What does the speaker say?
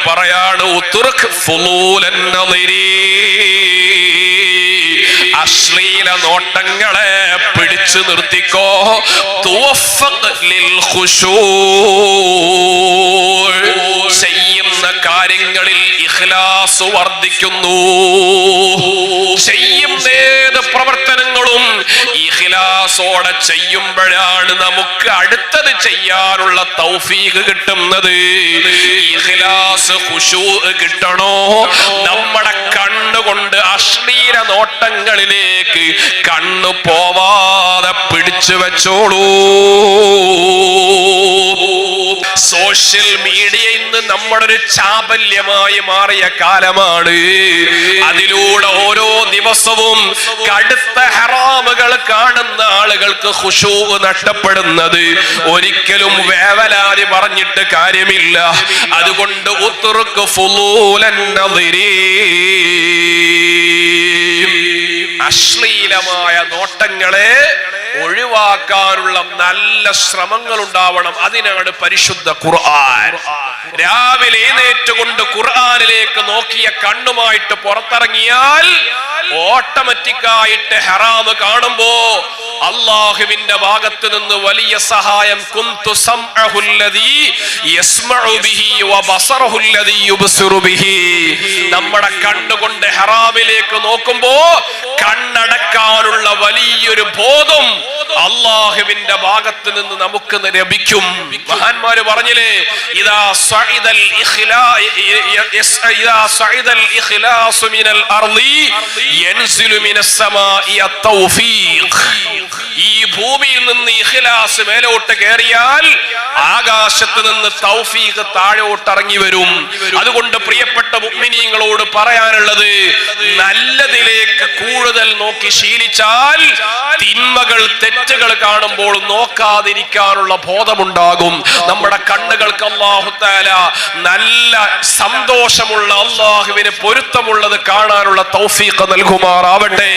പറയാണ് ഉത്റുക് ഫുളൂലൻ നളിരി, അശ്ലീല നോട്ടങ്ങളെ പിടിച്ചു നിർത്തിക്കോ. തുവഫഖ് ലിൽ ഖുശൂ, ചെയ്യുന്ന കാര്യങ്ങളിൽ ഇഖ്ലാസ് വർദ്ധിക്കുന്നു. ചെയ്യുന്ന ഏത് പ്രവർത്തനങ്ങളും ഇഖ്ലാസോടെ ചെയ്യുമ്പോഴാണ് നമുക്ക് അടുത്തത് ചെയ്യാനുള്ള തൗഫീഖ് കിട്ടുന്നത്. ഇഖ്ലാസ് ഖുശൂ കിട്ടണോ? നമ്മുടെ കണ്ണുകൊണ്ട് അശ്ലീല നോട്ടങ്ങളിലേക്ക് കണ്ണു പോവാതെ പിടിച്ചു വെച്ചോളൂ. സോഷ്യൽ മീഡിയ ഇന്ന് നമ്മുടെ ഒരു ചാബല്യമായി മാറിയ കാലമാണ്. അതിലൂടെ ഓരോ ദിവസവും കടുത്ത ഹറാമുകൾ കാണുന്ന ആളുകൾക്ക് ഖുശൂ നഷ്ടപ്പെടുന്നത് ഒരിക്കലും വേവലാതി പറഞ്ഞിട്ട് കാര്യമില്ല. അതുകൊണ്ട് ഉത്റുക് ഫുളൂലൻ നളിരി, അശ്ലീലമായ നോട്ടങ്ങളെ ഒഴിവാക്കാനുള്ള നല്ല ശ്രമങ്ങൾ ഉണ്ടാവണം. അതിനാണ് പരിശുദ്ധ ഖുർആൻ. രാവിലെ എഴുന്നേറ്റുകൊണ്ട് ഖുർആനിലേക്ക് നോക്കിയ കണ്ണുമായിട്ട് പുറത്തിറങ്ങിയാൽ ഓട്ടോമാറ്റിക്കായിട്ട് ഹറാമ് കാണുമ്പോ അല്ലാഹുവിന്റെ ഭാഗത്ത് നിന്ന് വലിയ സഹായം. കുന്തു സംഅഹുല്ലദീ യസ്മഉ ബിഹി വബസറഹുല്ലദീ യുബ്സിറു ബിഹി. നമ്മുടെ കണ്ണുകൊണ്ട് ഹറാമിലേക്ക് നോക്കുമ്പോ കണ്ണടക്കാനുള്ള വലിയൊരു ബോധം അല്ലാഹുവിന്റെ ഭാഗത്ത് നിന്ന് നമുക്ക് ലഭിക്കും. മഹാന്മാര് പറഞ്ഞില്ലേ, ഇദാ സഇദൽ ഇഖ്ലാസു മിനൽ അർളി യൻസിലു മിനസ് സമാഇ അത്തൗഫീഖ്. ഈ ഭൂമിയിൽ നിന്ന് ഇഖ്ലാസ് മേലോട്ട് കയറിയാൽ ആകാശത്ത് നിന്ന് തൗഫീഖ് താഴോട്ട് ഇറങ്ങി വരും. അതുകൊണ്ട് പ്രിയപ്പെട്ട മുഅ്മിനീങ്ങളോട് പറയാനുള്ളത്, നല്ലതിലേക്ക് കൂടുതൽ നോക്കി ശീലിച്ചാൽ തിന്മകൾ തെറ്റുകൾ കാണുമ്പോൾ നോക്കാതിരിക്കാനുള്ള ബോധമുണ്ടാകും. നമ്മുടെ കണ്ണുകൾക്ക് അല്ലാഹു തആല നല്ല സന്തോഷമുള്ള, അല്ലാഹുവിന് പൊരുത്തമുള്ളത് കാണാനുള്ള തൗഫീഖ് നൽകുമാറാവട്ടെ.